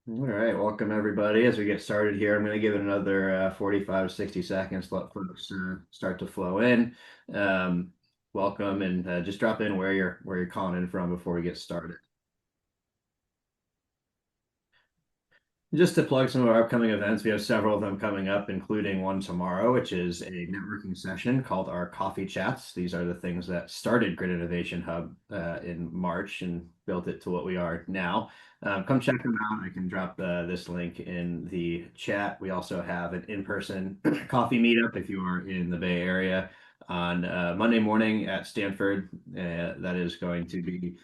All right, welcome everybody. As we get started here, I'm going to give it another 45 to 60 seconds to let folks start to flow in. Um, Welcome, and just drop in where you're calling in from before we get started. Just to plug some of our upcoming events, we have several of them coming up, including one tomorrow, which is a networking session called our Coffee Chats. These are the things that started Grid Innovation Hub in March and built it to what we are now. Come check them out. I can drop this link in the chat. We also have an in-person coffee meetup if you are in the Bay Area on Monday morning at Stanford. That is going to be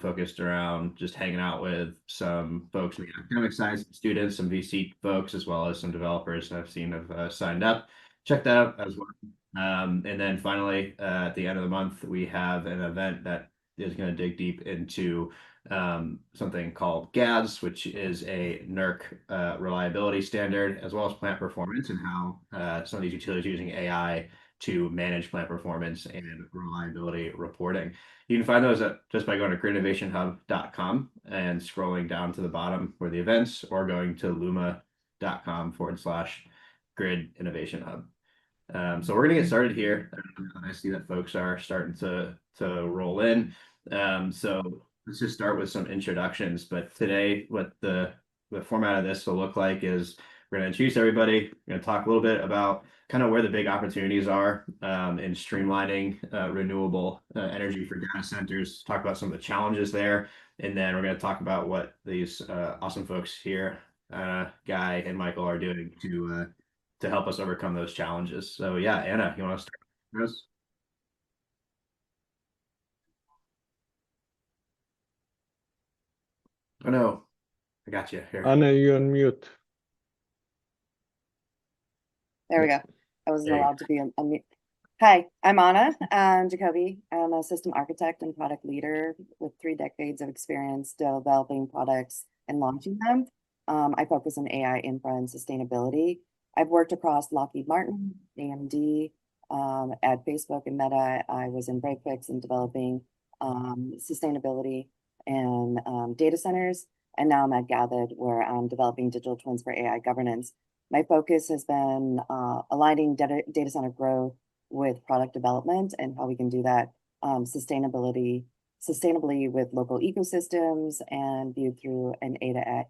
focused around just hanging out with some folks in the academic side, some students, some VC folks, as well as some developers I've seen have signed up. Check that out as well. And then finally, at the end of the month, we have an event that is going to dig deep into something called GADS, which is a NERC reliability standard, as well as plant performance and how some of these utilities are using AI to manage plant performance and reliability reporting. You can find those just by going to gridinnovationhub.com and scrolling down to the bottom for the events, or going to luma.com/grid innovation hub. So we're going to get started here. I see that folks are starting to roll in. So let's just start with some introductions. But today, what the format of this will look like is we're going to introduce everybody. We're going to talk a little bit about kind of where the big opportunities are in streamlining renewable energy for data centers, talk about some of the challenges there, and then we're going to talk about what these awesome folks here, Guy and Michael, are doing to help us overcome those challenges. So yeah, Anna, you want to start? Yes. Oh no, I got you here. Anna, you're on mute. There we go. I wasn't There you allowed to be on mute. Hi, I'm Anna Jacobi. I'm a system architect and product leader with 3 decades of experience developing products and launching them. I focus on AI infra and sustainability. I've worked across Lockheed Martin, AMD, at Facebook and Meta. I was in break-fix and developing sustainability and data centers. And now I'm at Gathid, where I'm developing digital twins for AI governance. My focus has been aligning data center growth with product development and how we can do that sustainably with local ecosystems and viewed through an AI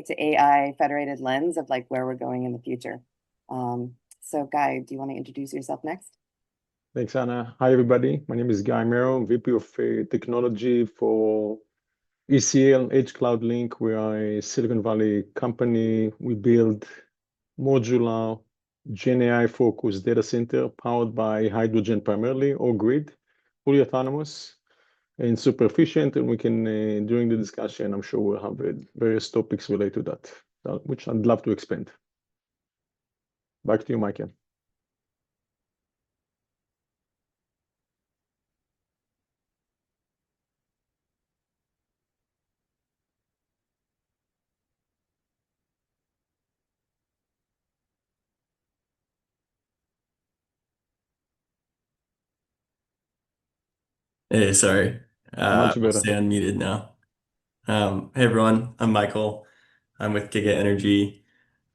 to AI federated lens of like where we're going in the future. So Guy, do you want to introduce yourself next? Thanks, Anna. Hi, everybody. My name is Guy Mero, VP of Technology for ECL, Edge Cloud Link. We are a Silicon Valley company. We build modular Gen AI focused data center powered by hydrogen primarily or grid, fully autonomous and super efficient. And we can, during the discussion, I'm sure we'll have various topics related to that, which I'd love to expand. Back to you, Michael. Hey, sorry. Much I'll better. stay unmuted now. Hey everyone, I'm Michael. I'm with Giga Energy.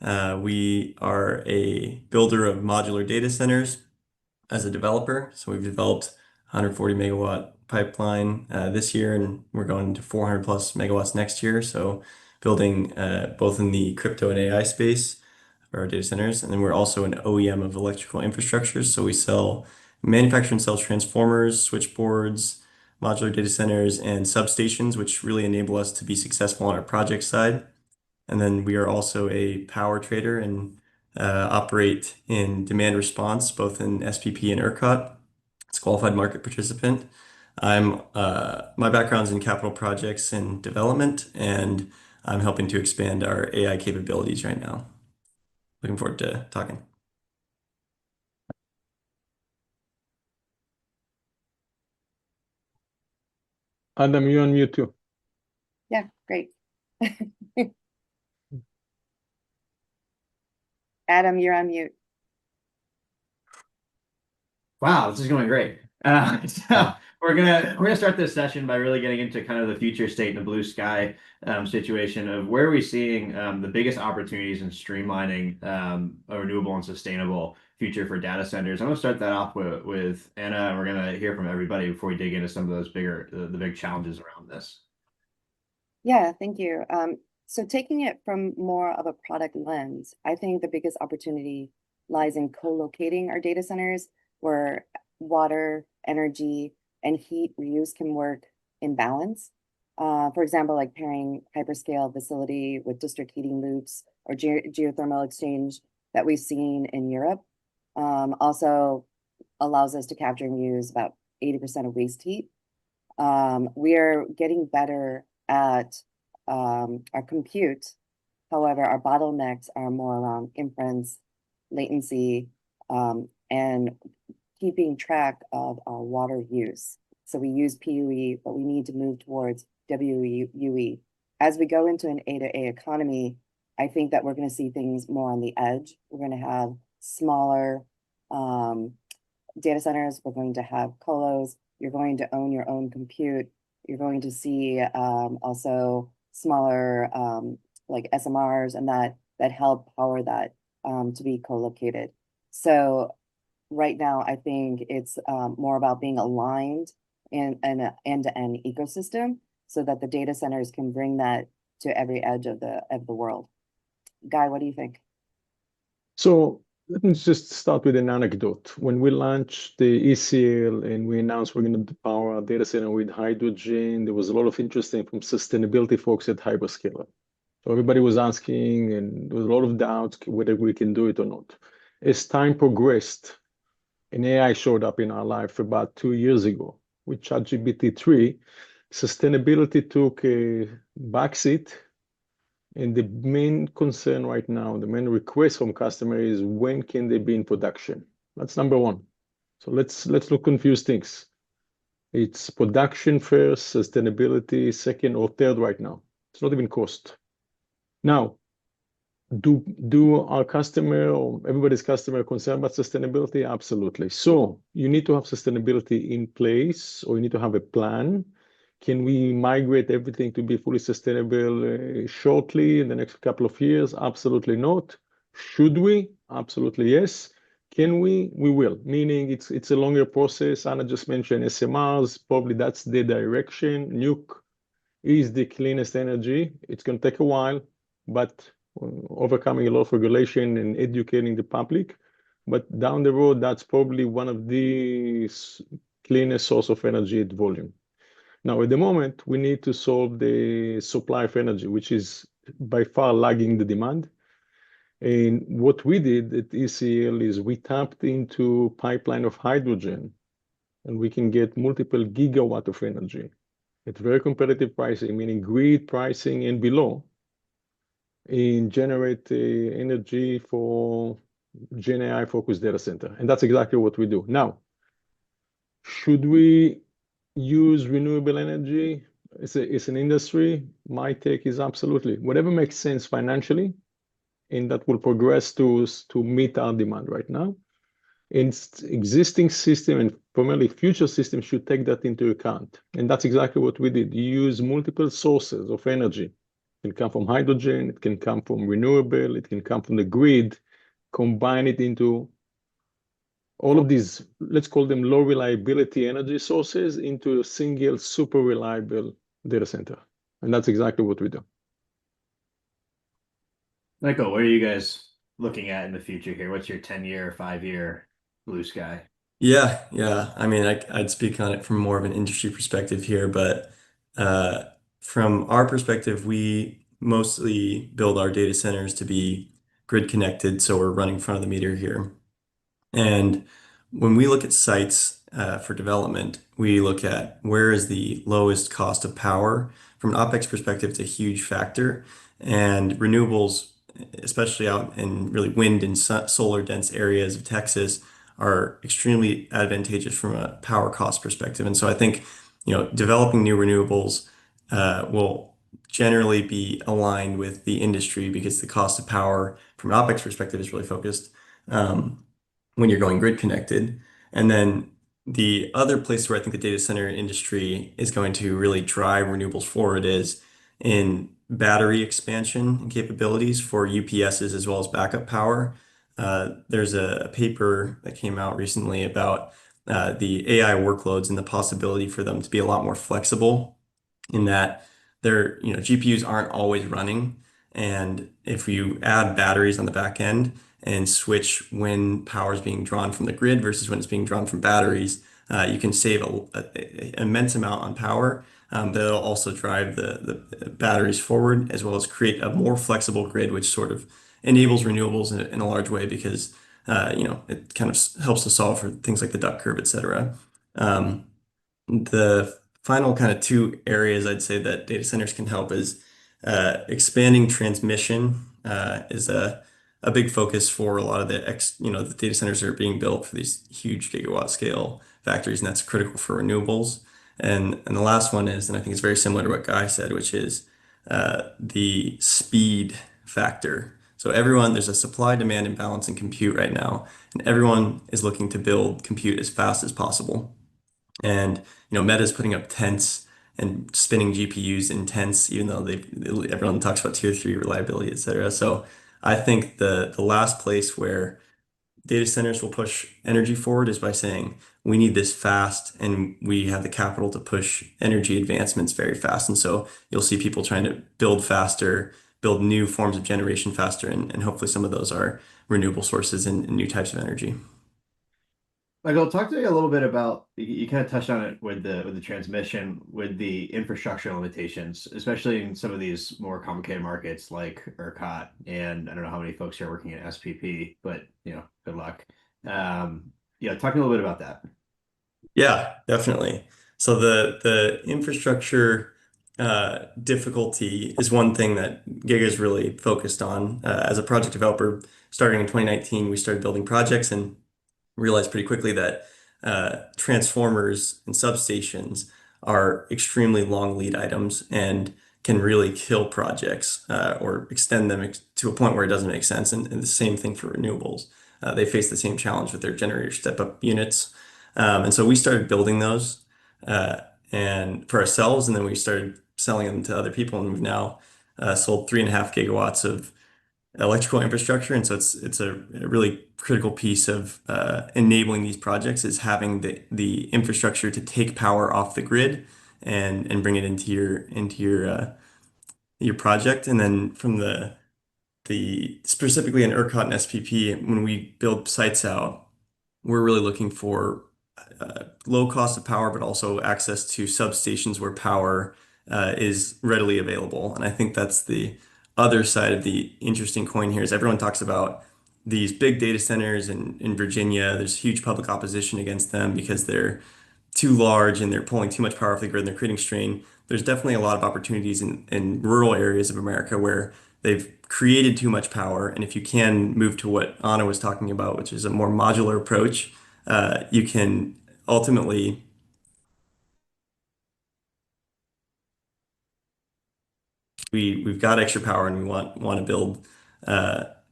We are a builder of modular data centers as a developer. So we've developed 140 megawatt pipeline this year, and we're going to 400 plus megawatts next year. So building both in the crypto and AI space for our data centers. And then we're also an OEM of electrical infrastructure. So we manufacture and sell transformers, switchboards, modular data centers, and substations, which really enable us to be successful on our project side. And then we are also a power trader and operate in demand response, both in SPP and ERCOT. It's qualified market participant. My background's in capital projects and development, and I'm helping to expand our AI capabilities right now. Looking forward to talking. Adam, you're on mute too. Yeah, great. Adam, you're on mute. Wow, this is going great. So we're gonna start this session by really getting into kind of the future state and the blue sky situation of where are we seeing the biggest opportunities in streamlining a renewable and sustainable future for data centers. I'm gonna start that off with Anna, and we're gonna hear from everybody before we dig into some of those the big challenges around this. Yeah, thank you. So taking it from more of a product lens, I think the biggest opportunity lies in co-locating our data centers where water, energy, and heat reuse can work in balance. For example, like pairing hyperscale facility with district heating loops or geothermal exchange that we've seen in Europe. Also allows us to capture and use about 80% of waste heat. We are getting better at our compute. However, our bottlenecks are more around inference, latency, and keeping track of our water use. So we use PUE, but we need to move towards WUE. As we go into an A to A economy, I think that we're going to see things more on the edge. We're going to have smaller data centers. We're going to have colos. You're going to own your own compute. You're going to see also smaller like SMRs and that help power that to be co-located. So right now, I think it's more about being aligned in an end-to-end ecosystem so that the data centers can bring that to every edge of the world. Guy, what do you think? So let me just start with an anecdote. When we launched the ECL and we announced we're going to power our data center with hydrogen, there was a lot of interest from sustainability folks at hyperscaler. So everybody was asking, and there was a lot of doubts whether we can do it or not. As time progressed, and AI showed up in our life about 2 years ago with ChatGPT 3, sustainability took a backseat. And the main concern right now, the main request from customers is when can they be in production? That's number one. So let's look confuse things. It's production first, sustainability second or third right now. It's not even cost. Now, do our customer or everybody's customer concerned about sustainability? Absolutely. So you need to have sustainability in place, or you need to have a plan. Can we migrate everything to be fully sustainable shortly in the next couple of years? Absolutely not. Should we? Absolutely yes. Can we? We will. Meaning it's a longer process. Anna just mentioned SMRs. Probably that's the direction. Nuke is the cleanest energy. It's going to take a while, but overcoming a lot of regulation and educating the public. But down the road, that's probably one of the cleanest source of energy at volume. Now, at the moment, we need to solve the supply of energy, which is by far lagging the demand. And what we did at ECL is we tapped into pipeline of hydrogen, and we can get multiple gigawatt of energy at very competitive pricing, meaning grid pricing and below, and generate energy for Gen AI focused data center. And that's exactly what we do. Now, should we use renewable energy? It's an industry. My take is absolutely. Whatever makes sense financially, and that will progress to meet our demand right now. And existing system and primarily future systems should take that into account. And that's exactly what we did. You use multiple sources of energy. It can come from hydrogen, it can come from renewable, it can come from the grid, combine it into all of these, let's call them low reliability energy sources into a single super reliable data center. And that's exactly what we do. Michael, what are you guys looking at in the future here? What's your 10-year, 5-year blue sky? Yeah. I mean, I'd speak on it from more of an industry perspective here, but from our perspective, we mostly build our data centers to be grid connected, so we're running front of the meter here. And when we look at sites for development, we look at where is the lowest cost of power. From an OpEx perspective, it's a huge factor. And renewables, especially out in really wind and solar dense areas of Texas, are extremely advantageous from a power cost perspective. And so I think, developing new renewables will generally be aligned with the industry because the cost of power from an OpEx perspective is really focused when you're going grid connected. And then The other place where I think the data center industry is going to really drive renewables forward is in battery expansion and capabilities for UPSs as well as backup power. There's a paper that came out recently about the AI workloads and the possibility for them to be a lot more flexible in that GPUs aren't always running. And if you add batteries on the back end and switch when power is being drawn from the grid versus when it's being drawn from batteries, you can save an immense amount on power. But it'll also drive the batteries forward as well as create a more flexible grid, which sort of enables renewables in a large way because it kind of helps to solve for things like the duck curve, et cetera. The final kind of two areas I'd say that data centers can help is expanding transmission is a big focus for a lot of the data centers that are being built for these huge gigawatt scale factories, and that's critical for renewables. And the last one is, and I think it's very similar to what Guy said, which is the speed factor. So there's a supply demand imbalance in compute right now, and everyone is looking to build compute as fast as possible. And Meta's putting up tents and spinning GPUs in tents, even though everyone talks about tier 3 reliability, et cetera. So I think the last place where data centers will push energy forward is by saying we need this fast and we have the capital to push energy advancements very fast. And so you'll see people trying to build faster, build new forms of generation faster, and hopefully some of those are renewable sources and new types of energy. Michael, talk to me a little bit about you kind of touched on it with the transmission, with the infrastructure limitations, especially in some of these more complicated markets like ERCOT, and I don't know how many folks are working at SPP, but good luck. Talk to me a little bit about that. Yeah, definitely. So the infrastructure difficulty is one thing that Giga is really focused on. As a project developer, starting in 2019, we started building projects and realized pretty quickly that transformers and substations are extremely long lead items and can really kill projects or extend them to a point where it doesn't make sense. And the same thing for renewables. They face the same challenge with their generator step-up units. And so we started building those and for ourselves, and then we started selling them to other people, and we've now sold 3.5 gigawatts of electrical infrastructure. And so it's a really critical piece of enabling these projects is having the infrastructure to take power off the grid and bring it into your project. And then from the specifically in ERCOT and SPP, when we build sites out, we're really looking for low cost of power, but also access to substations where power is readily available. And I think that's the other side of the interesting coin here is everyone talks about these big data centers in Virginia. There's huge public opposition against them because they're too large and they're pulling too much power off the grid and they're creating strain. There's definitely a lot of opportunities in rural areas of America where they've created too much power. And if you can move to what Anna was talking about, which is a more modular approach, you can ultimately we've got extra power and we want to build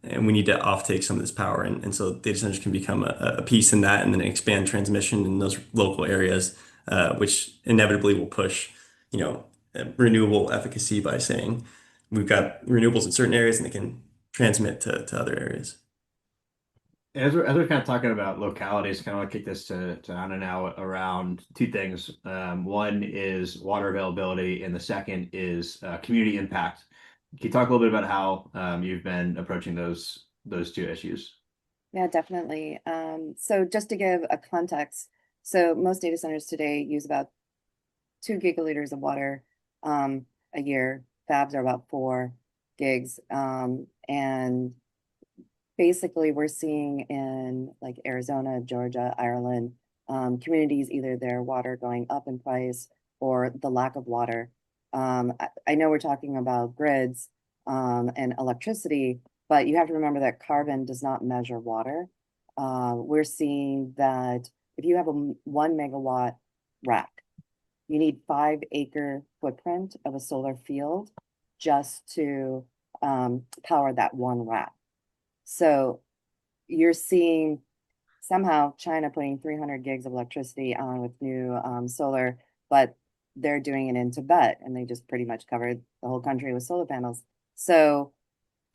and we need to offtake some of this power and so data centers can become a piece in that and then expand transmission in those local areas which inevitably will push renewable efficacy by saying we've got renewables in certain areas and they can transmit to other areas. As we're kind of talking about localities, kind of want to kick this to Anna now around two things. One is water availability, and the second is community impact. Can you talk a little bit about how you've been approaching those two issues? Yeah, definitely. So just to give a context, so most data centers today use about 2 gigaliters of water a year. Fabs are about 4 gigs. And basically we're seeing in like Arizona, Georgia, Ireland, communities, either their water going up in price or the lack of water. I know we're talking about grids and electricity, but you have to remember that carbon does not measure water. We're seeing that if you have a 1 megawatt rack, you need 5-acre footprint of a solar field just to power that one rack. So you're seeing somehow China putting 300 gigs of electricity on with new solar, but they're doing it in Tibet and they just pretty much covered the whole country with solar panels. So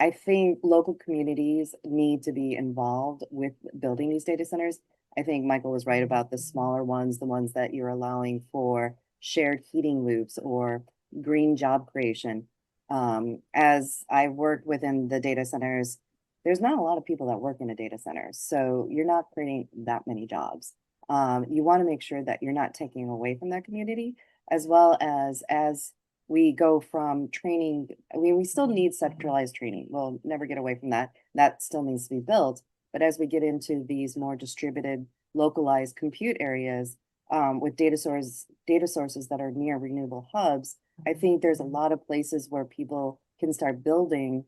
I think local communities need to be involved with building these data centers. I think Michael was right about the smaller ones, the ones that you're allowing for shared heating loops or green job creation. As I worked within the data centers, there's not a lot of people that work in a data center, so you're not creating that many jobs. You want to make sure that you're not taking away from that community, as well as we go from training. I mean, we still need centralized training. We'll never get away from that. That still needs to be built. But as we get into these more distributed, localized compute areas, with data sources that are near renewable hubs, I think there's a lot of places where people can start building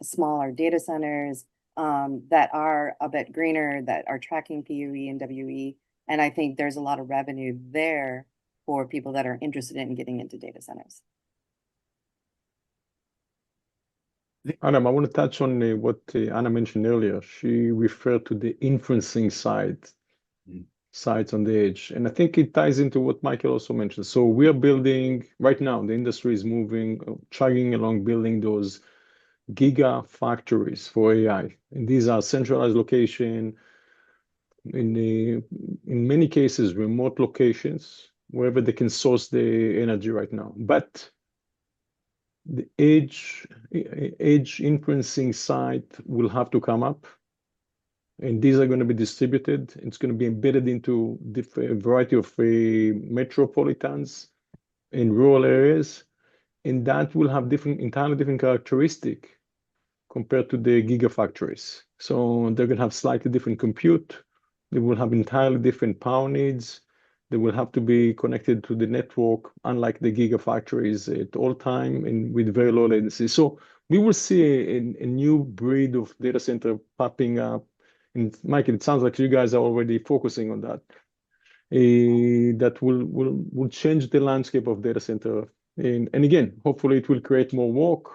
smaller data centers that are a bit greener, that are tracking PUE and WE. And I think there's a lot of revenue there for people that are interested in getting into data centers. Adam, I want to touch on what Anna mentioned earlier. She referred to the inferencing sites on the edge. And I think it ties into what Michael also mentioned. So we are building, right now, the industry is moving, chugging along, building those giga factories for AI. And these are centralized location, in many cases, remote locations, wherever they can source the energy right now. But the edge inferencing site will have to come up, and these are going to be distributed. It's going to be embedded into a variety of metropolitans in rural areas, and that will have entirely different characteristic compared to the gigafactories. So they're going to have slightly different compute. They will have entirely different power needs. They will have to be connected to the network, unlike the gigafactories at all time and with very low latency. So we will see a new breed of data center popping up. And Michael, it sounds like you guys are already focusing on that. That will change the landscape of data center. And again, hopefully it will create more work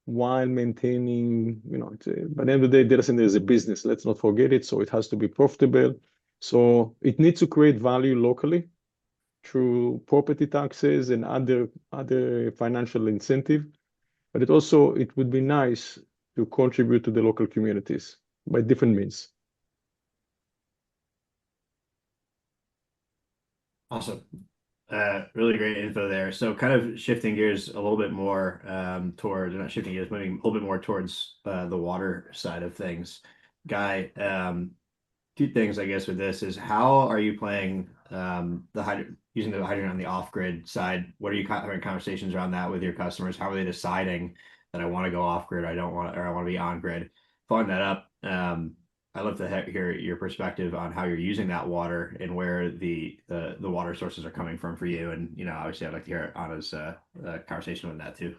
while maintaining, by the end of the day, data center is a business. Let's not forget it. So it has to be profitable. So it needs to create value locally through property taxes and other financial incentive. But it would be nice to contribute to the local communities by different means. Awesome. Really great info there. So kind of shifting gears a little bit more not shifting gears, moving a little bit more towards the water side of things. Guy, two things I guess with this is, how are you playing using the hydrogen on the off-grid side? What are you having conversations around that with your customers? How are they deciding that I want to go off-grid, I want to be on-grid? Following that up, I'd love to hear your perspective on how you're using that water and where the water sources are coming from for you. And, obviously I'd like to hear Anna's conversation with that too.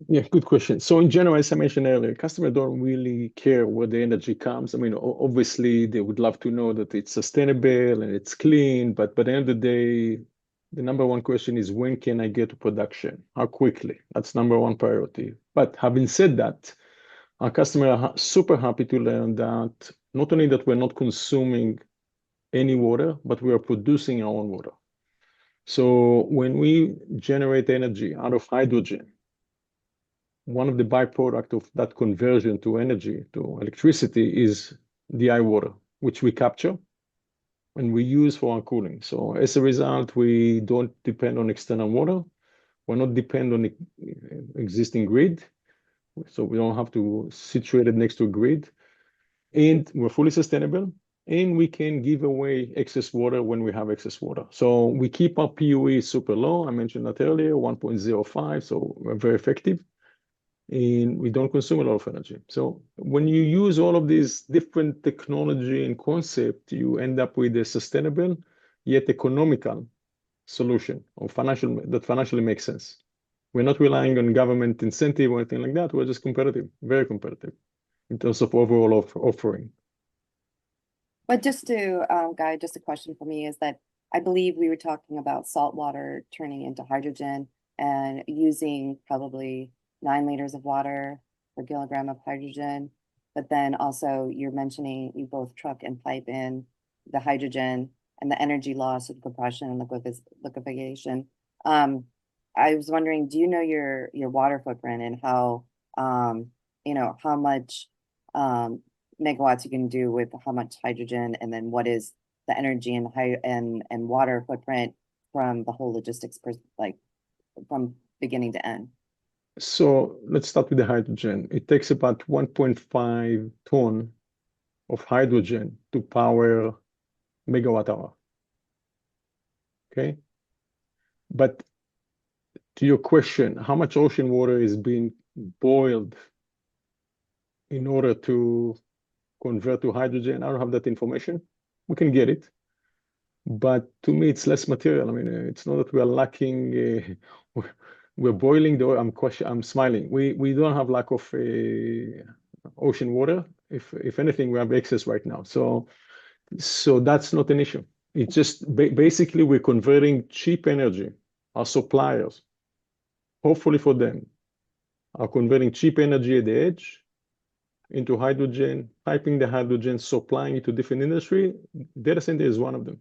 Yeah, good question. So in general, as I mentioned earlier, customers don't really care where the energy comes. I mean, obviously they would love to know that it's sustainable and it's clean, but by the end of the day, the number one question is, when can I get to production? How quickly? That's number one priority. But having said that, our customers are super happy to learn that not only that we're not consuming any water, but we are producing our own water. So when we generate energy out of hydrogen, one of the byproducts of that conversion to energy, to electricity, is DI water, which we capture and we use for our cooling. So as a result, we don't depend on external water. We're not dependent on the existing grid. So we don't have to situate it next to a grid. And we're fully sustainable. And we can give away excess water when we have excess water. So we keep our PUE super low. I mentioned that earlier, 1.05. So we're very effective. And we don't consume a lot of energy. So when you use all of these different technology and concept, you end up with a sustainable yet economical solution or that financially makes sense. We're not relying on government incentive or anything like that. We're just competitive, very competitive in terms of overall offering. But just to, Guy, just a question for me is that I believe we were talking about salt water turning into hydrogen and using probably 9 liters of water per kilogram of hydrogen. but then also you're mentioning you both truck and pipe in the hydrogen and the energy loss of compression and liquefaction. I was wondering, do you know your water footprint and how how much megawatts you can do with how much hydrogen, and then what is the energy and water footprint from the whole logistics like from beginning to end? So let's start with the hydrogen. It takes about 1.5 ton of hydrogen to power megawatt hour. Okay. But to your question, how much ocean water is being boiled in order to convert to hydrogen? I don't have that information. We can get it. But to me, it's less material. I mean, it's not that we are lacking. We're boiling the oil. I'm smiling. We don't have lack of ocean water. If anything, we have excess right now. So that's not an issue. It's just basically we're converting cheap energy. Our suppliers, hopefully for them, are converting cheap energy at the edge into hydrogen, piping the hydrogen, supplying it to different industry. Data center is one of them.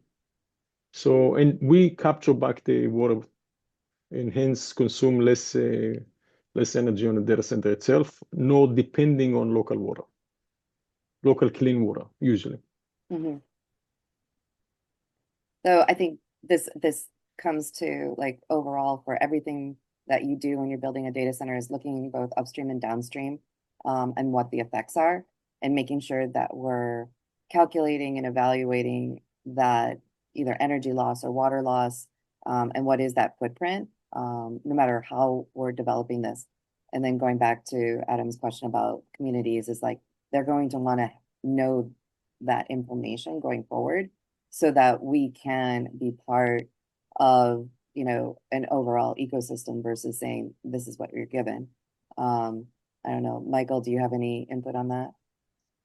So, and we capture back the water and hence consume less energy on the data center itself, not depending on local water, local clean water, usually. Mm-hmm. So I think this comes to like overall for everything that you do when you're building a data center is looking both upstream and downstream, and what the effects are, and making sure that we're calculating and evaluating that either energy loss or water loss, and what is that footprint, no matter how we're developing this. And then going back to Adam's question about communities is like, they're going to want to know that information going forward so that we can be part of, an overall ecosystem versus saying, this is what you're given. I don't know, Michael, do you have any input on that?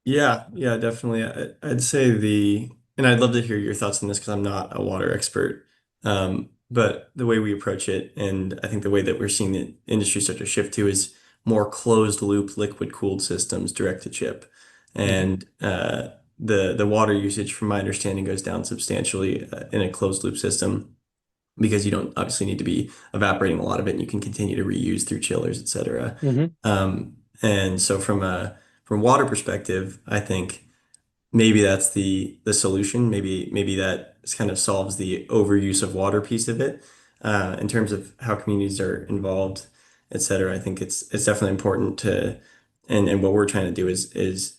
Yeah, definitely. I'd say and I'd love to hear your thoughts on this because I'm not a water expert. But the way we approach it, and I think the way that we're seeing the industry start to shift to is more closed loop liquid cooled systems direct to chip. And the water usage, from my understanding, goes down substantially in a closed loop system because you don't obviously need to be evaporating a lot of it and you can continue to reuse through chillers, et cetera. And so from a water perspective, I think maybe that's the solution. Maybe that kind of solves the overuse of water piece of it. In terms of how communities are involved, et cetera, I think it's definitely important to, and what we're trying to do is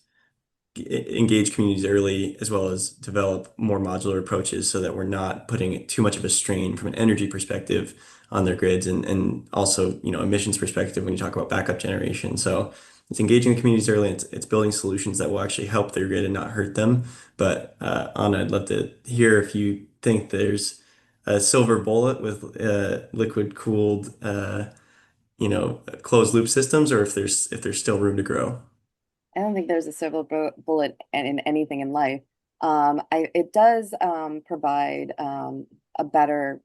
engage communities early as well as develop more modular approaches so that we're not putting too much of a strain from an energy perspective on their grids and also, emissions perspective when you talk about backup generation. So it's engaging the communities early. It's building solutions that will actually help their grid and not hurt them. But Anna, I'd love to hear if you think there's a silver bullet with liquid cooled, closed loop systems, or if there's still room to grow. I don't think there's a silver bullet in anything in life. It does provide a better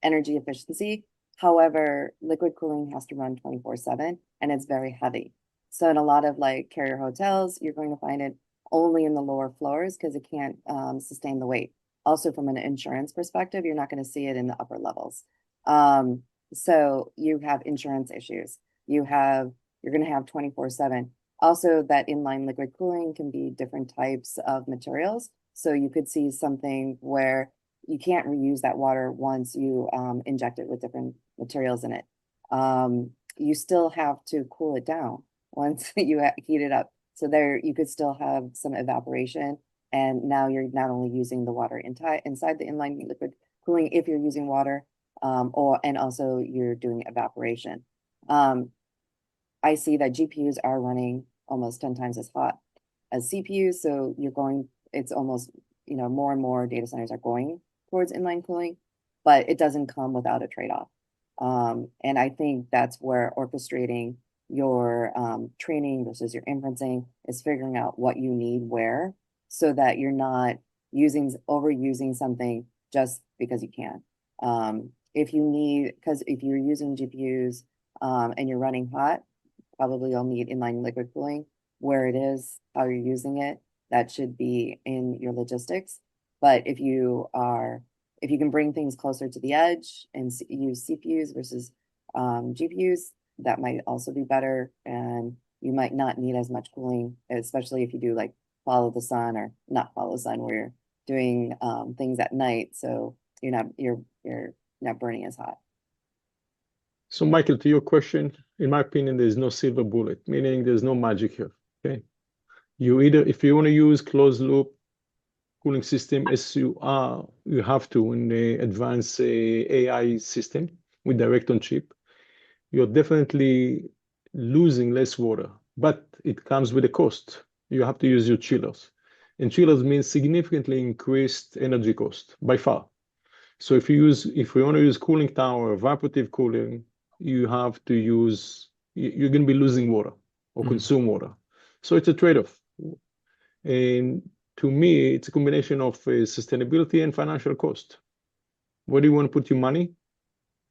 energy efficiency. However, liquid cooling has to run 24/7 and it's very heavy. So in a lot of like carrier hotels, you're going to find it only in the lower floors because it can't sustain the weight. Also from an insurance perspective, you're not going to see it in the upper levels. So you have insurance issues. You're going to have 24/7. Also, that inline liquid cooling can be different types of materials. So you could see something where you can't reuse that water once you inject it with different materials in it. You still have to cool it down once you heat it up. So there you could still have some evaporation. And now you're not only using the water inside the inline liquid cooling if you're using water, and also you're doing evaporation. I see that GPUs are running almost 10 times as hot as CPUs. So it's almost, more and more data centers are going towards inline cooling, but it doesn't come without a trade-off. And I think that's where orchestrating your training versus your inferencing is figuring out what you need where, so that you're not overusing something just because you can. Because if you're using GPUs and you're running hot, probably you'll need inline liquid cooling. where it is, how you're using it, that should be in your logistics. But if you can bring things closer to the edge and use CPUs versus GPUs, that might also be better. And you might not need as much cooling, especially if you do like follow the sun or not follow the sun, where you're doing things at night. So you're not burning as hot. So, Michael, to your question, in my opinion, there's no silver bullet, meaning there's no magic here. Okay. If you want to use closed loop cooling system as you have to in the advanced AI system with direct on chip, you're definitely losing less water, but it comes with a cost. You have to use your chillers. And chillers means significantly increased energy cost by far. So if we want to use cooling tower, evaporative cooling, you're going to be losing water or consume water. So it's a trade-off. And to me, it's a combination of sustainability and financial cost. Where do you want to put your money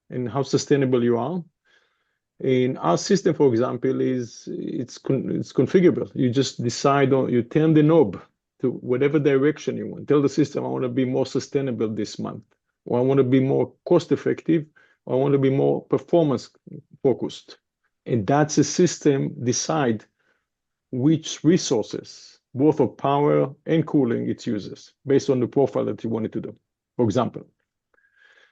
and how sustainable you are? In our system, for example, it's configurable. You just decide you turn the knob to whatever direction you want. Tell the system, I want to be more sustainable this month, or I want to be more cost effective, or I want to be more performance focused. And that's a system decide which resources, both of power and cooling, it uses based on the profile that you want it to do, for example.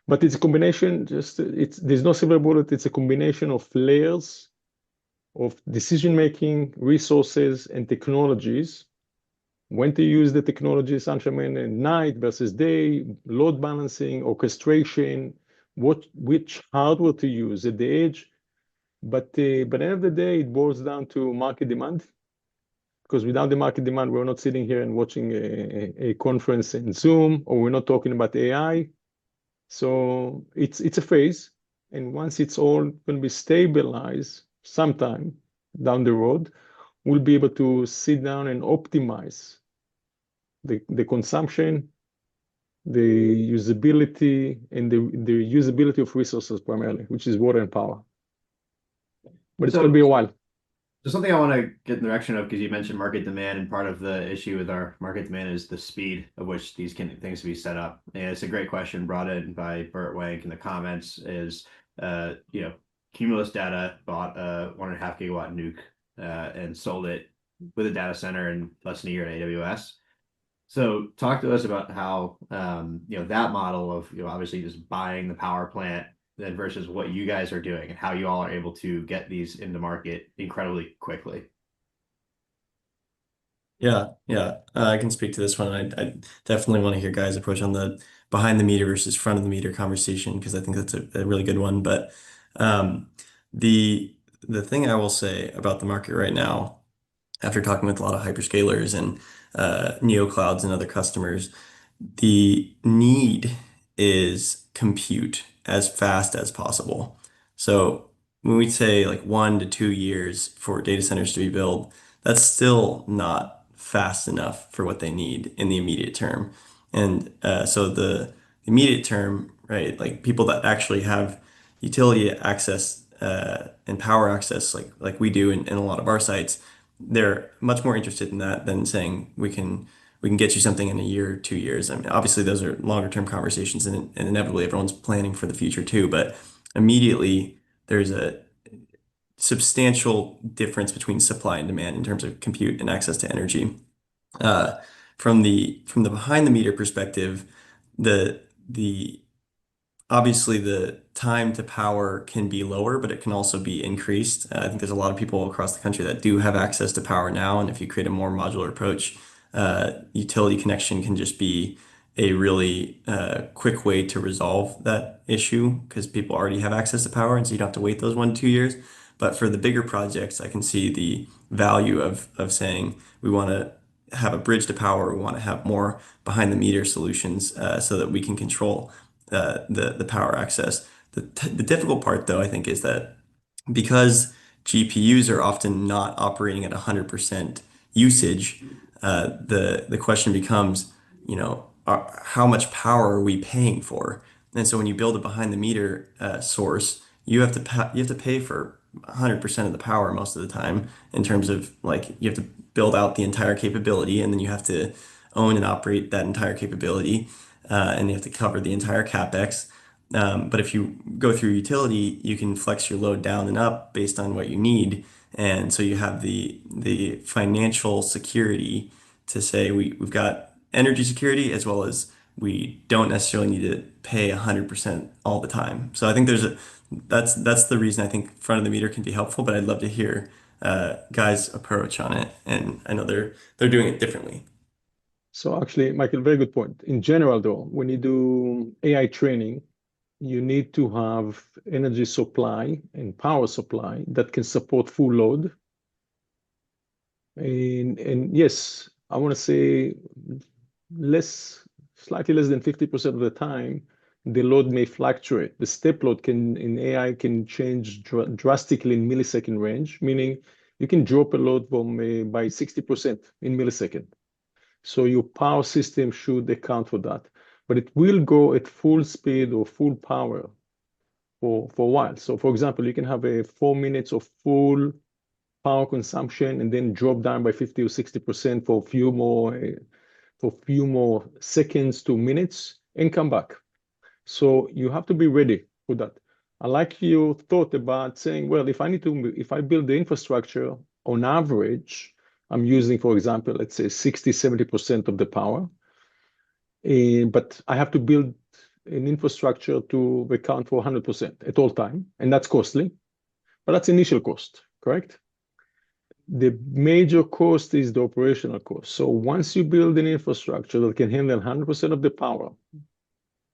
But it's a combination, there's no silver bullet, it's a combination of layers of decision-making, resources, and technologies. When to use the technology, sunshine at night versus day, load balancing, orchestration, which hardware to use at the edge. But at the end of the day, it boils down to market demand. Because without the market demand, we're not sitting here and watching a conference in Zoom, or we're not talking about AI. So it's a phase, and once it's all going to be stabilized sometime down the road, we'll be able to sit down and optimize the consumption, the usability, and the usability of resources primarily, which is water and power. But it's going to be a while. So something I want to get in the direction of, because you mentioned market demand, and part of the issue with our market demand is the speed of which these things can be set up. And it's a great question brought in by Burt Wank in the comments is, Cumulus Data bought a 1.5 gigawatt nuke and sold it with a data center in less than a year at AWS. So talk to us about how, that model of, obviously just buying the power plant then versus what you guys are doing and how you all are able to get these into market incredibly quickly. Yeah, I can speak to this one. I definitely want to hear guys' approach on the behind the meter versus front of the meter conversation because I think that's a really good one. But the thing I will say about the market right now, after talking with a lot of hyperscalers and neoclouds and other customers, the need is compute as fast as possible. So when we say like 1 to 2 years for data centers to be built, that's still not fast enough for what they need in the immediate term. And so the immediate term, right, like people that actually have utility access and power access like we do in a lot of our sites, they're much more interested in that than saying we can get you something in a year, 2 years. I mean, obviously those are longer term conversations and inevitably everyone's planning for the future too, but immediately there's a substantial difference between supply and demand in terms of compute and access to energy. From the behind the meter perspective, the obviously the time to power can be lower, but it can also be increased. I think there's a lot of people across the country that do have access to power now, and if you create a more modular approach, utility connection can just be a really quick way to resolve that issue because people already have access to power, and so you don't have to wait those 1 to 2 years. But for the bigger projects, I can see the value of saying we want to have a bridge to power. We want to have more behind the meter solutions so that we can control the power access. The difficult part, though, I think, is that because GPUs are often not operating at 100% usage, the question becomes, how much power are we paying for? And so when you build a behind the meter source, you have to pay for 100% of the power most of the time in terms of like you have to build out the entire capability and then you have to own and operate that entire capability and you have to cover the entire CapEx. But if you go through utility, you can flex your load down and up based on what you need. And so you have the financial security to say we've got energy security as well as we don't necessarily need to pay 100% all the time. So I think that's the reason I think front of the meter can be helpful, but I'd love to hear guys' approach on it. And I know they're doing it differently. So actually, Michael, very good point. In general, though, when you do AI training, you need to have energy supply and power supply that can support full load. And yes, I want to say slightly less than 50% of the time, the load may fluctuate. The step load in AI can change drastically in millisecond range, meaning you can drop a load by 60% in millisecond. So your power system should account for that. But it will go at full speed or full power for a while. So for example, you can have 4 minutes of full power consumption and then drop down by 50 or 60% for a few more seconds to minutes and come back. So you have to be ready for that. I like your thought about saying, well, if I build the infrastructure on average, I'm using, for example, let's say 60, 70% of the power, but I have to build an infrastructure to account for 100% at all time, and that's costly, but that's initial cost, correct? The major cost is the operational cost. So once you build an infrastructure that can handle 100% of the power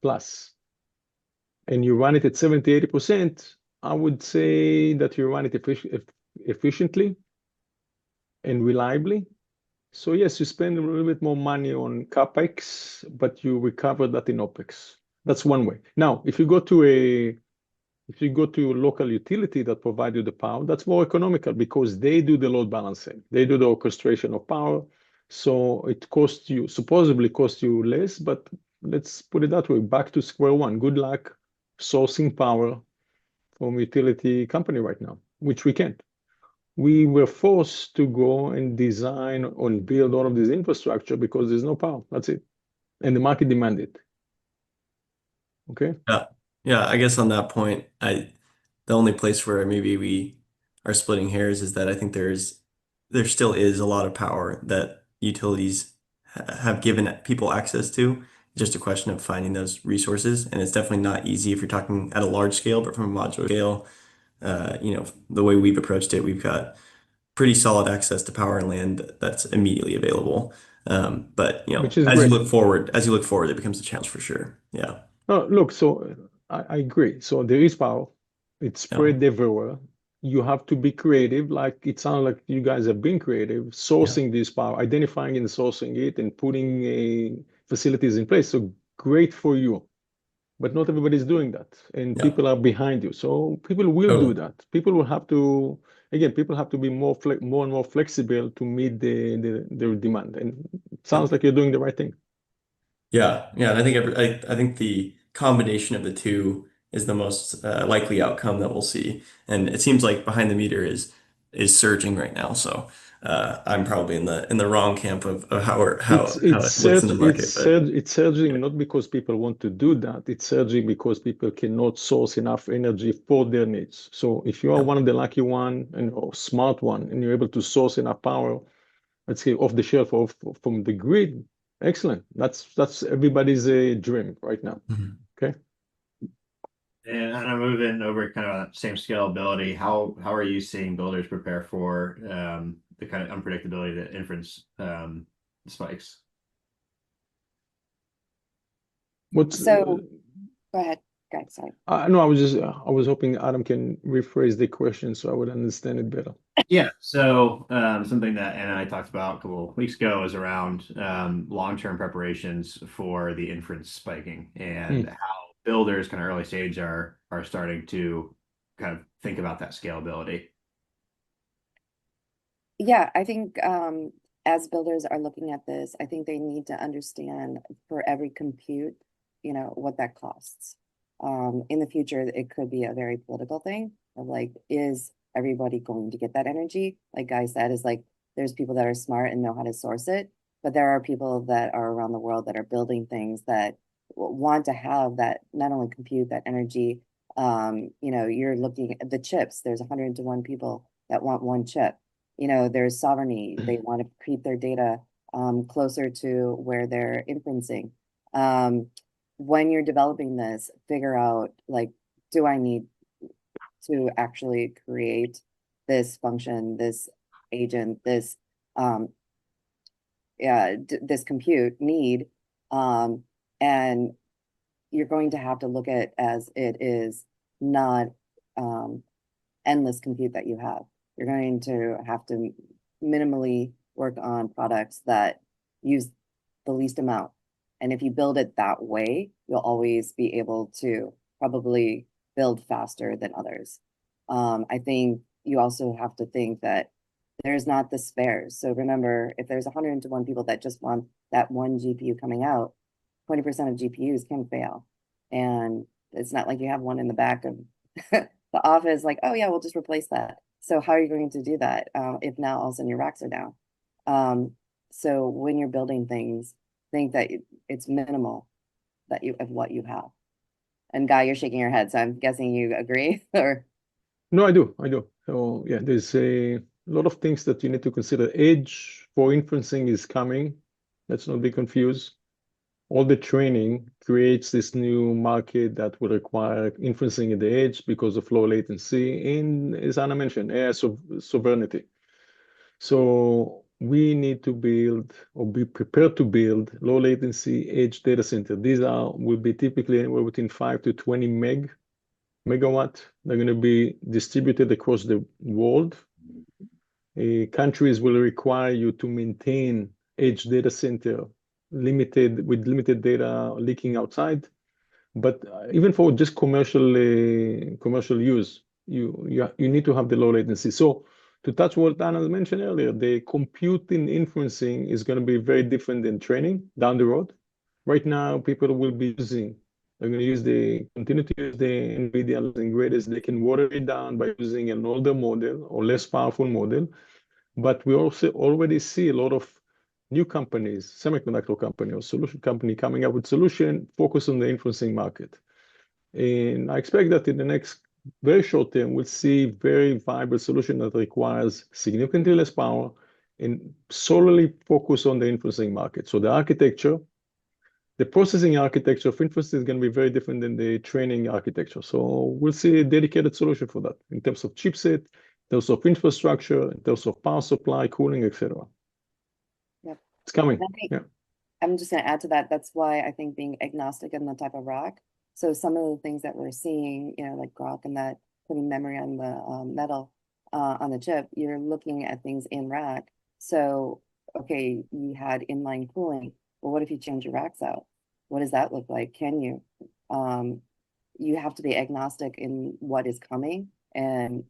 plus, and you run it at 70, 80%, I would say that you run it efficiently and reliably. So yes, you spend a little bit more money on CapEx, but you recover that in OpEx. That's one way. Now, if you go to a local utility that provide you the power, that's more economical because they do the load balancing. They do the orchestration of power. So it supposedly costs you less, but let's put it that way, back to square one. Good luck sourcing power from utility company right now, which we can't. We were forced to go and design and build all of this infrastructure because there's no power. That's it. And the market demanded. Okay. Yeah. Yeah, I guess on that point, the only place where maybe we are splitting hairs is that I think there still is a lot of power that utilities have given people access to. Just a question of finding those resources, and it's definitely not easy if you're talking at a large scale, but from a modular scale, the way we've approached it, we've got pretty solid access to power and land that's immediately available. But Which is as you great. look forward, it becomes a challenge for sure. Yeah. Oh, look, so I agree. So there is power. It's Yeah. spread everywhere. You have to be creative. Like it sounds like you guys have been creative, Yeah. sourcing this power, identifying and sourcing it, and putting facilities in place. So great for you. But not everybody's doing that, and Yeah. people are behind you. So people will do Totally. that. People will have to, again, people have to be more and more flexible to meet their demand. And it Yeah. sounds like you're doing the right thing. Yeah. Yeah. And I think I think the combination of the two is the most likely outcome that we'll see. And it seems like behind the meter is surging right now. So I'm probably in the wrong camp of how it looks in the market. But It's surging not because people want to do that. It's surging because people cannot source enough energy for their needs. So if you are yeah. one of the lucky one or smart one, and you're able to source enough power, let's say off the shelf or from the grid, excellent. That's everybody's dream right now. Mhm. Okay. And I'm moving over kind of that same scalability. How are you seeing builders prepare for the kind of unpredictability that inference spikes? What's So go ahead, guys. Sorry. no, I was hoping Adam can rephrase the question so I would understand it better. Yeah, so something that Anna and I talked about a couple of weeks ago is around long-term preparations for the inference spiking and Mm. how builders kind of early stage are starting to kind of think about that scalability. Yeah, I think as builders are looking at this, I think they need to understand for every compute, what that costs. In the future, it could be a very political thing of like, is everybody going to get that energy? Like Guy said, is like there's people that are smart and know how to source it, but there are people that are around the world that are building things that want to have that, not only compute that energy. You're looking at the chips. There's 101 people that want one chip. There's sovereignty. They want to keep their data closer to where they're inferencing. When you're developing this, figure out like, do I need to actually create this function, this agent, this this compute need, and you're going to have to look at as it is not endless compute that you have. You're going to have to minimally work on products that use the least amount. And if you build it that way, you'll always be able to probably build faster than others. I think you also have to think that there's not the spares. So remember, if there's 101 people that just want that one GPU coming out, 20% of GPUs can fail. And it's not like you have one in the back of the office, like, oh yeah, we'll just replace that. So how are you going to do that if now all of a sudden your racks are down? So when you're building things, think that it's minimal of what you have. And Guy, you're shaking your head, so I'm guessing you agree, or? No, I do. So yeah, there's a lot of things that you need to consider. Edge for inferencing is coming. Let's not be confused. All the training creates this new market that will require inferencing at the edge because of low latency and, as Anna mentioned, AI sovereignty. So we need to build or be prepared to build low latency edge data center. These will be typically anywhere between 5 to 20 megawatt. They're going to be distributed across the world. Countries will require you to maintain edge data center with limited data leaking outside. But even for just commercial use, you need to have the low latency. So to touch what Anna mentioned earlier, the computing inferencing is going to be very different than training down the road. Right now, people will be they're going to continue to use the NVIDIA greatest. They can water it down by using an older model or less powerful model. But we also already see a lot of new companies, semiconductor company or solution company coming up with solution focused on the inferencing market. And I expect that in the next very short term, we'll see very viable solution that requires significantly less power and solely focus on the inferencing market. So the processing architecture of inference is going to be very different than the training architecture. So we'll see a dedicated solution for that in terms of chipset, in terms of infrastructure, in terms of power supply, cooling, etc. Yep. It's coming. Yeah. I'm just going to add to that. That's why I think being agnostic in the type of rack. So some of the things that we're seeing, like Grok and that putting memory on the metal on the chip, you're looking at things in rack. So, okay, you had inline cooling. Well, what if you change your racks out? What does that look like? Can you? You have to be agnostic in what is coming. And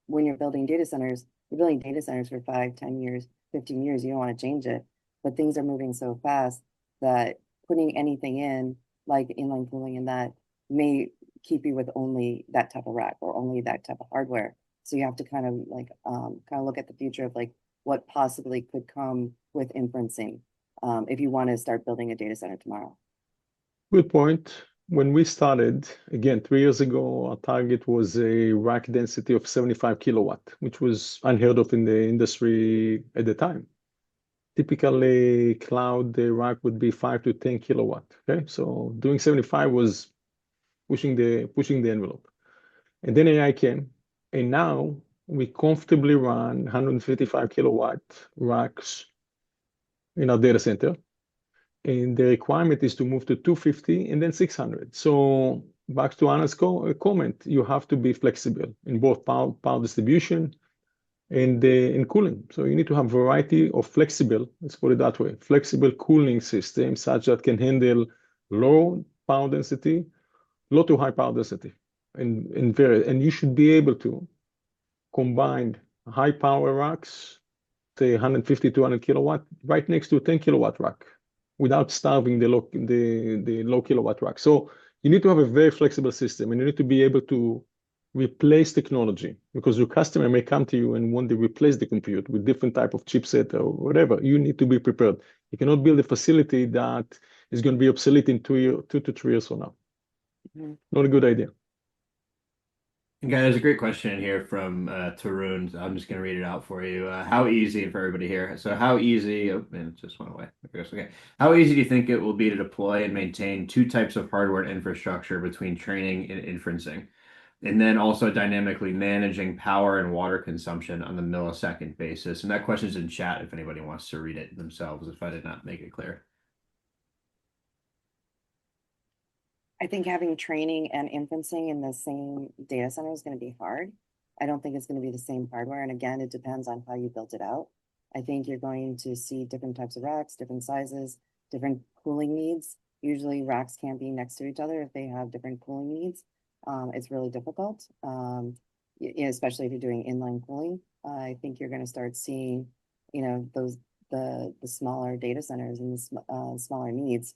when you're building data centers, you're building data centers for 5, 10 years, 15 years. You don't want to change it. But things are moving so fast that putting anything in, like inline cooling and that, may keep you with only that type of rack or only that type of hardware. So you have to kind of look at the future of like what possibly could come with inferencing if you want to start building a data center tomorrow. Good point. When we started, again, 3 years ago, our target was a rack density of 75 kilowatt, which was unheard of in the industry at the time. Typically, cloud rack would be 5 to 10 kilowatt. Okay, so doing 75 was pushing the envelope. And then AI came, and now we comfortably run 155 kilowatt racks in our data center. And the requirement is to move to 250 and then 600. So back to Anna's comment, you have to be flexible in both power distribution and in cooling. So you need to have variety of flexible, let's put it that way, flexible cooling systems such that can handle low power density, low to high power density. And you should be able to combine high power racks, say 150, 200 kilowatt, right next to a 10 kilowatt rack, without starving the low kilowatt rack. So you need to have a very flexible system, and you need to be able to replace technology, because your customer may come to you and want to replace the compute with different type of chipset or whatever. You need to be prepared. You cannot build a facility that is going to be obsolete in 2 to 3 years from now. Mhm. Not a good idea. And guys, there's a great question in here from Tarun. I'm just going to read it out for you. How easy for everybody here? So how easy, oh man, it just went away. Okay. How easy do you think it will be to deploy and maintain two types of hardware and infrastructure between training and inferencing? And then also dynamically managing power and water consumption on the millisecond basis. And that question is in chat if anybody wants to read it themselves, if I did not make it clear. I think having training and inferencing in the same data center is going to be hard. I don't think it's going to be the same hardware. And again, it depends on how you built it out. I think you're going to see different types of racks, different sizes, different cooling needs. Usually racks can't be next to each other if they have different cooling needs. It's really difficult, especially if you're doing inline cooling. I think you're going to start seeing, those the smaller data centers and the smaller needs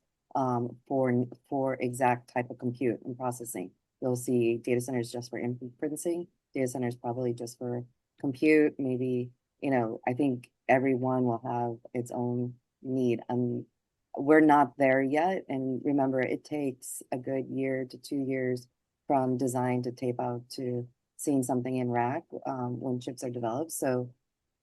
for exact type of compute and processing. You'll see data centers just for inferencing, data centers probably just for compute, maybe, I think everyone will have its own need. We're not there yet. And remember, it takes a good year to 2 years from design to tape out to seeing something in rack when chips are developed. So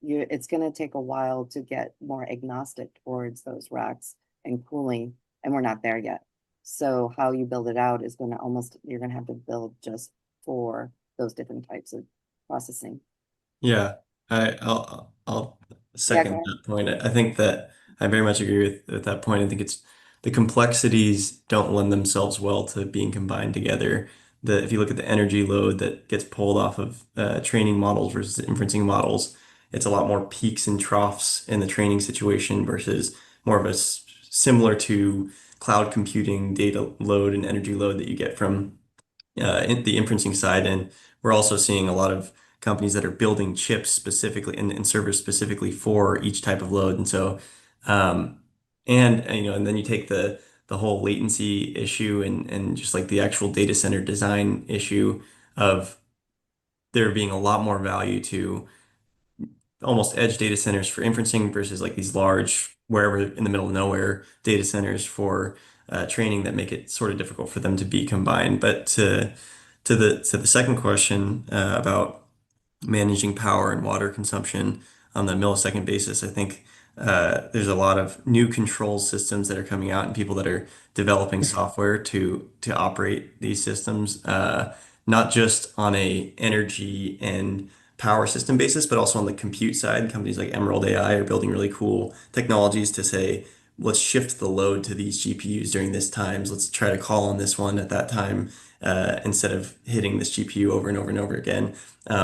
it's going to take a while to get more agnostic towards those racks and cooling, and we're not there yet. So how you build it out is going to you're going to have to build just for those different types of processing. Yeah, I'll second go ahead. that point. I think that I very much agree with that point. I think it's the complexities don't lend themselves well to being combined together. If you look at the energy load that gets pulled off of training models versus inferencing models, it's a lot more peaks and troughs in the training situation versus more of similar to cloud computing data load and energy load that you get from the inferencing side. And we're also seeing a lot of companies that are building chips specifically and servers specifically for each type of load. And so, and then you take the whole latency issue and just like the actual data center design issue of there being a lot more value to almost edge data centers for inferencing versus like these large, wherever in the middle of nowhere data centers for training that make it sort of difficult for them to be combined. But to the second question about managing power and water consumption on the millisecond basis, I think there's a lot of new control systems that are coming out and people that are developing software to operate these systems, not just on a energy and power system basis, but also on the compute side. Companies like Emerald AI are building really cool technologies to say, let's shift the load to these GPUs during this times. Let's try to call on this one at that time instead of hitting this GPU over and over and over again.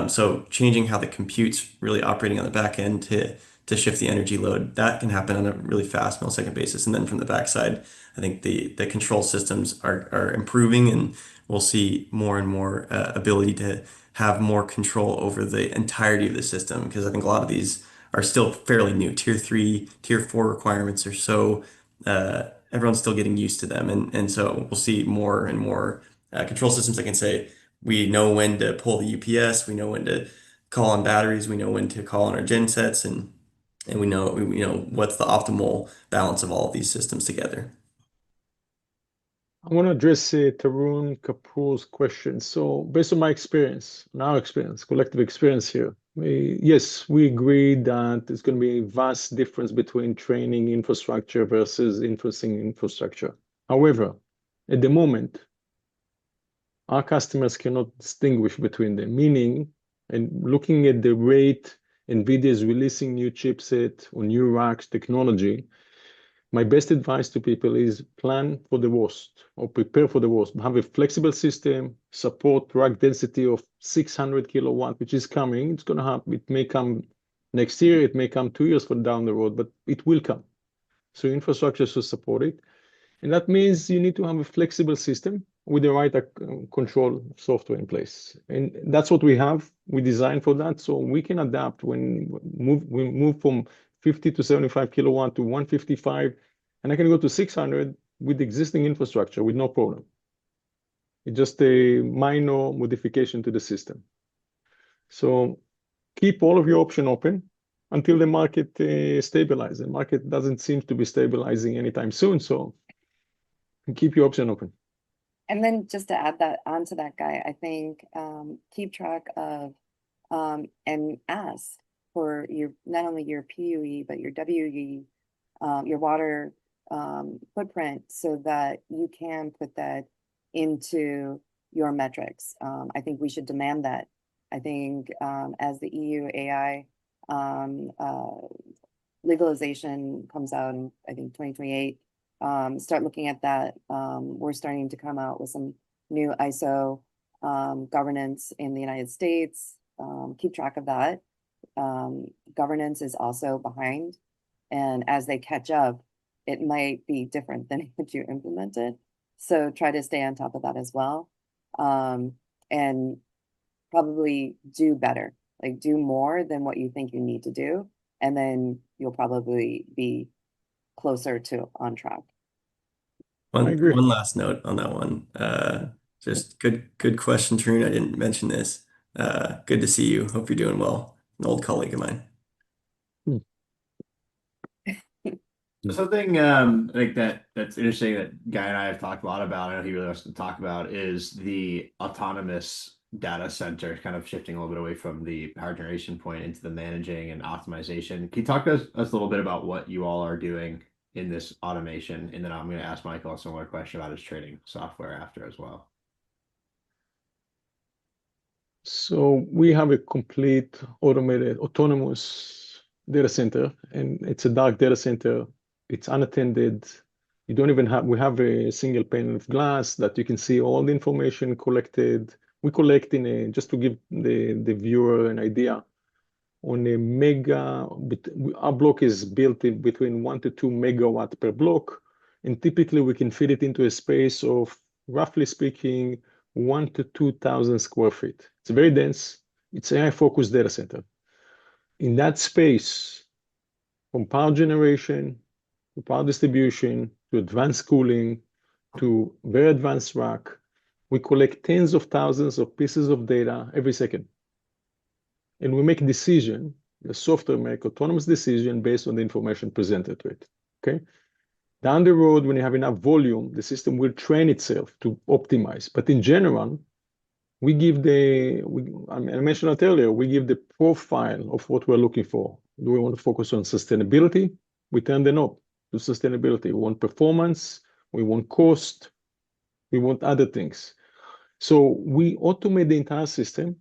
So changing how the compute's really operating on the back end to shift the energy load, that can happen on a really fast millisecond basis. And then from the backside, I think the control systems are improving, and we'll see more and more ability to have more control over the entirety of the system, because I think a lot of these are still fairly new. Tier 3, Tier 4 requirements are so everyone's still getting used to them, and so we'll see more and more control systems that can say, we know when to pull the UPS, we know when to call on batteries, we know when to call on our gen sets, and we know what's the optimal balance of all of these systems together. I want to address Tarun Kapoor's question. So based on my experience, and our experience, collective experience here, yes, we agree that there's going to be a vast difference between training infrastructure versus inferencing infrastructure. However, at the moment, our customers cannot distinguish between them, meaning, and looking at the rate NVIDIA is releasing new chipset or new racks technology, my best advice to people is plan for the worst or prepare for the worst. Have a flexible system, support rack density of 600 kilowatt, which is coming. It's going to happen. It may come next year. It may come 2 years from down the road, but it will come. So infrastructure should support it. And that means you need to have a flexible system with the right control software in place. And that's what we have. We design for that. So we can adapt when we move from 50 to 75 kilowatt to 155, and I can go to 600 with existing infrastructure with no problem. It's just a minor modification to the system. So keep all of your options open until the market stabilizes. The market doesn't seem to be stabilizing anytime soon, so keep your option open. And then just to add that onto that guy, I think keep track of and ask for your not only your PUE but your WE, your water footprint, so that you can put that into your metrics. I think we should demand that. I think as the EU AI legalization comes out in, I think, 2028, start looking at that. We're starting to come out with some new ISO governance in the United States. Keep track of that. Governance is also behind, and as they catch up, it might be different than what you implemented. So try to stay on top of that as well. And probably do better, like do more than what you think you need to do. And then you'll probably be closer to on track. I agree. One last note on that one. Just good question, Tarun. I didn't mention this. Good to see you. Hope you're doing well. An old colleague of mine. Something like that's interesting that Guy and I have talked a lot about, I know he really wants to talk about, is the autonomous data center, kind of shifting a little bit away from the power generation point into the managing and optimization. Can you talk to us a little bit about what you all are doing in this automation? And then I'm going to ask Michael a similar question about his trading software after as well. So we have a complete automated, autonomous data center, and it's a dark data center. It's unattended. You don't even have, we have a single pane of glass that you can see all the information collected. We collect in a, just to give the viewer an idea, on a mega, our block is built in between 1 to 2 megawatt per block. And typically we can fit it into a space of, roughly speaking, 1 to 2,000 square feet. It's very dense. It's AI focused data center. In that space, from power generation to power distribution to advanced cooling to very advanced rack, we collect tens of thousands of pieces of data every second. And we make a decision, the software make autonomous decision based on the information presented to it, okay? Down the road, when you have enough volume, the system will train itself to optimize. But in general, we give I mentioned it earlier, we give the profile of what we're looking for. Do we want to focus on sustainability? We turn the knob to sustainability. We want performance, we want cost, we want other things. So we automate the entire system.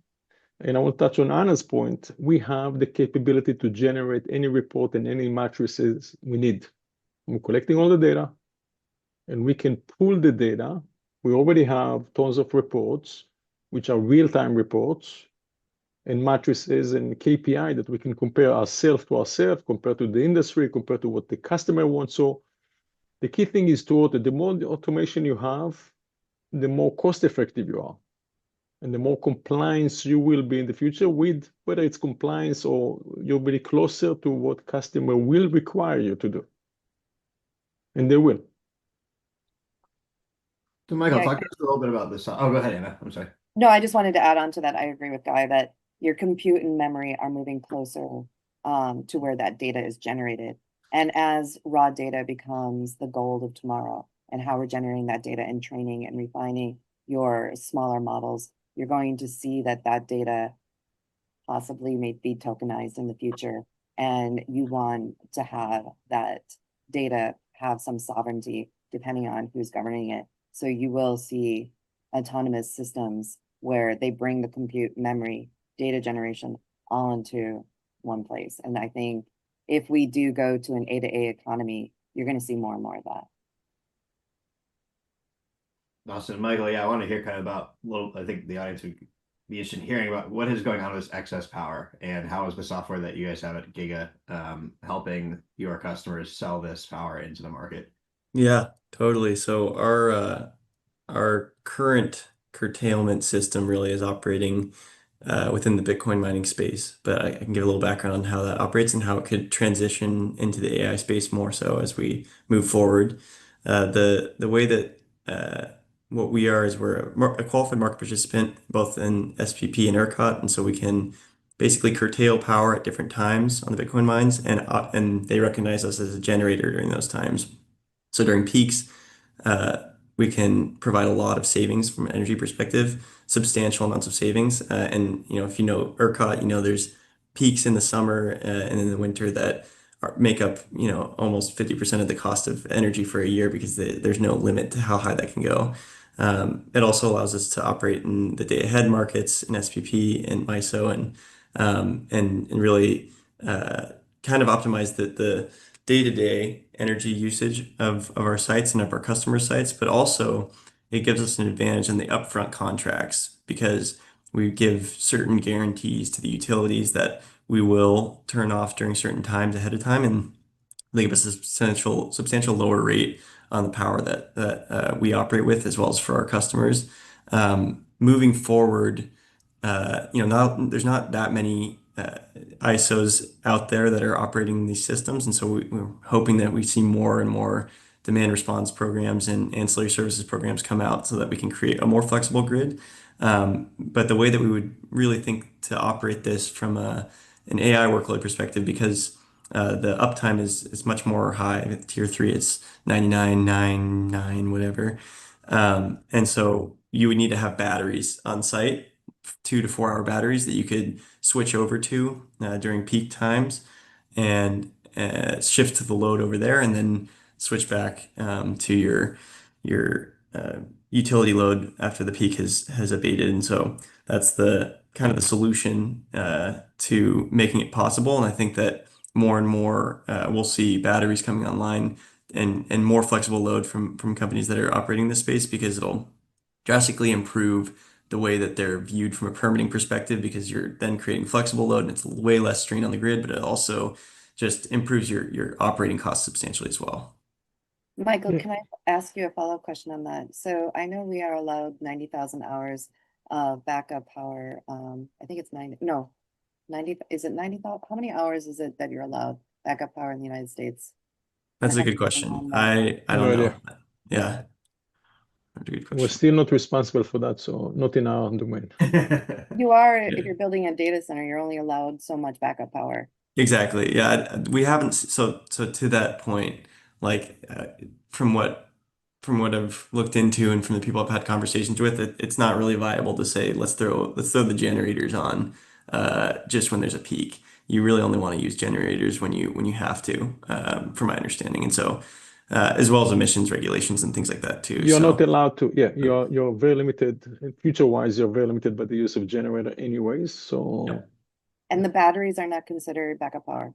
And I want to touch on Anna's point. We have the capability to generate any report and any matrices we need. We're collecting all the data, and we can pull the data. We already have tons of reports, which are real-time reports, and matrices and KPI that we can compare ourselves to ourselves, compare to the industry, compare to what the customer wants. So the key thing is to the more the automation you have, the more cost-effective you are, and the more compliance you will be in the future with, whether it's compliance or you'll be closer to what customer will require you to do. And they will. So Michael, talk to us a little bit about this. Oh, go ahead, Anna. I'm sorry. No, I just wanted to add on to that. I agree with Guy that your compute and memory are moving closer to where that data is generated. And as raw data becomes the gold of tomorrow, and how we're generating that data and training and refining your smaller models, you're going to see that that data possibly may be tokenized in the future. And you want to have that data have some sovereignty depending on who's governing it. So you will see autonomous systems where they bring the compute, memory, data generation all into one place. And I think if we do go to an A-to-A economy, you're going to see more and more of that. Awesome. Michael, yeah, I want to hear kind of about I think the audience would be interested in hearing about what is going on with this excess power, and how is the software that you guys have at Giga helping your customers sell this power into the market? Yeah, totally. So our current curtailment system really is operating within the Bitcoin mining space, but I can give a little background on how that operates and how it could transition into the AI space more so as we move forward. The way that what we are is we're a qualified market participant both in SPP and ERCOT, and so we can basically curtail power at different times on the Bitcoin mines, and they recognize us as a generator during those times. So during peaks, we can provide a lot of savings from an energy perspective, substantial amounts of savings. And if you know ERCOT, there's peaks in the summer and in the winter that make up almost 50% of the cost of energy for a year because there's no limit to how high that can go. It also allows us to operate in the day-ahead markets in SPP and MISO and really kind of optimize the day-to-day energy usage of our sites and of our customer sites, but also it gives us an advantage in the upfront contracts because we give certain guarantees to the utilities that we will turn off during certain times ahead of time, and they give us a substantial lower rate on the power that we operate with, as well as for our customers. Moving forward, there's not that many ISOs out there that are operating these systems, and so we're hoping that we see more and more demand response programs and ancillary services programs come out so that we can create a more flexible grid. But the way that we would really think to operate this from an AI workload perspective, because the uptime is much more high. With tier 3, it's 99.99, whatever. And so you would need to have batteries on site, 2 to 4 hour batteries that you could switch over to during peak times and shift to the load over there, and then switch back to your utility load after the peak has abated. And so that's the kind of the solution to making it possible. And I think that more and more we'll see batteries coming online and more flexible load from companies that are operating this space, because it'll drastically improve the way that they're viewed from a permitting perspective, because you're then creating flexible load and it's way less strain on the grid, but it also just improves your operating costs substantially as well. Michael, Yeah. can I ask you a follow-up question on that? So I know we are allowed 90,000 hours of backup power. I think it's 90, is it 90,000? How many hours is it that you're allowed backup power in the United States? That's And a how good question. long I No don't know. idea. Yeah, that's a good We're question. still not responsible for that, so not in our domain. You are, Yeah. if you're building a data center, you're only allowed so much backup power. Exactly. Yeah, we haven't. So to that point, like from what I've looked into and from the people I've had conversations with, it's not really viable to say let's throw the generators on just when there's a peak. You really only want to use generators when you have to, from my understanding, and so as well as emissions regulations and things like that too. You're not So allowed to, yeah, you're very limited. Future-wise, you're very limited by the use of generator anyways. So Yep. And the batteries are not considered backup power.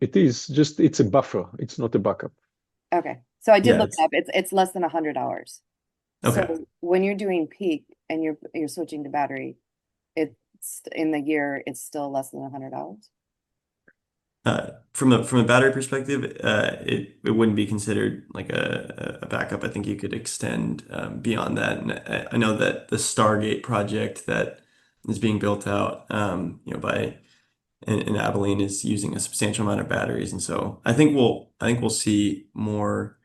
it's a buffer. It's not a backup. Okay, so I did Yeah, look it up. It's less than 100 hours. okay. So when you're doing peak and you're switching to battery, it's in the year, it's still less than 100 hours. From a battery perspective, it wouldn't be considered like a backup. I think you could extend beyond that. And I know that the Stargate project that is being built out, by in Abilene is using a substantial amount of batteries, and so I think we'll see more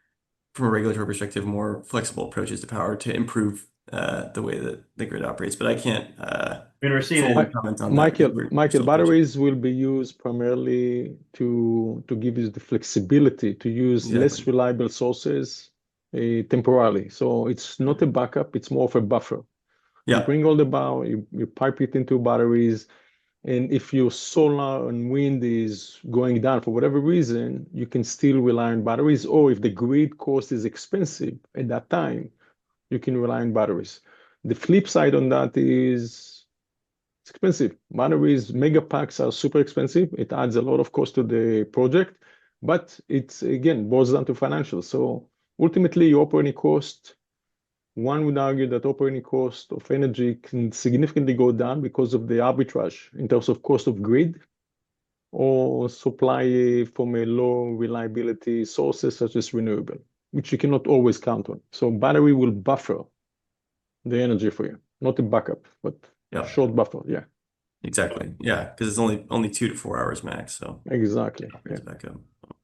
from a regulatory perspective, more flexible approaches to power to improve the way that the grid operates. But I can't We're seeing fully it. comment on that because we're Michael, still pitching. batteries will be used primarily to give you the flexibility to use less Exactly. reliable sources temporarily. So it's not a backup, it's more of a buffer. You Yeah. bring all the power, you pipe it into batteries, and if your solar and wind is going down for whatever reason, you can still rely on batteries, or if the grid cost is expensive at that time, you can rely on batteries. The flip side on that is it's expensive. Batteries, mega packs are super expensive. It adds a lot of cost to the project, but it's again boils down to financials. So ultimately, your operating cost, one would argue that operating cost of energy can significantly go down because of the arbitrage in terms of cost of grid or supply from a low reliability sources such as renewable, which you cannot always count on. So battery will buffer the energy for you, not a backup, but Yeah. short buffer. Yeah, Exactly. Yeah, because it's only 2 to 4 hours max. So exactly. Yeah. it's back up.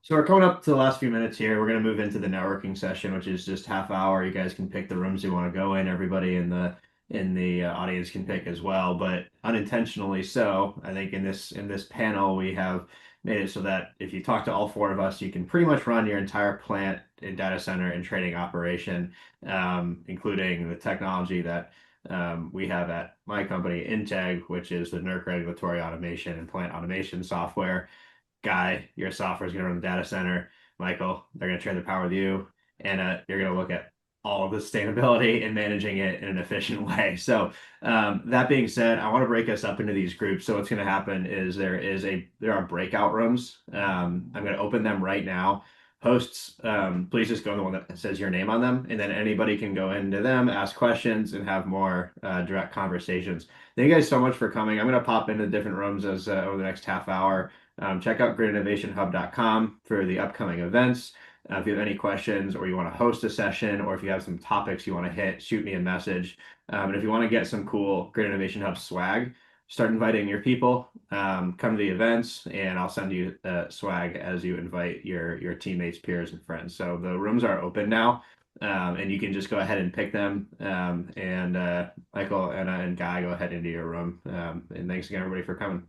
So we're coming up to the last few minutes here. We're going to move into the networking session, which is just half hour. You guys can pick the rooms you want to go in. Everybody in the audience can pick as well, but unintentionally so. I think in this panel we have made it so that if you talk to all four of us, you can pretty much run your entire plant and data center and trading operation, including the technology that we have at my company, Integ, which is the NERC regulatory automation and plant automation software. Guy, your software is going to run the data center. Michael, they're going to trade the power with you. Anna, you're going to look at all of the sustainability and managing it in an efficient way. So that being said, I want to break us up into these groups. So what's going to happen is there are breakout rooms. I'm going to open them right now. Hosts, please just go to the one that says your name on them, and then anybody can go into them, ask questions, and have more direct conversations. Thank you guys so much for coming. I'm going to pop into different rooms as over the next half hour. Check out gridinnovationhub.com for the upcoming events. If you have any questions or you want to host a session, or if you have some topics you want to hit, shoot me a message. And if you want to get some cool Grid Innovation Hub swag, start inviting your people. Come to the events, and I'll send you swag as you invite your teammates, peers, and friends. So the rooms are open now, and you can just go ahead and pick them. And Michael, Anna, and Guy, go ahead into your room. And thanks again, everybody, for coming.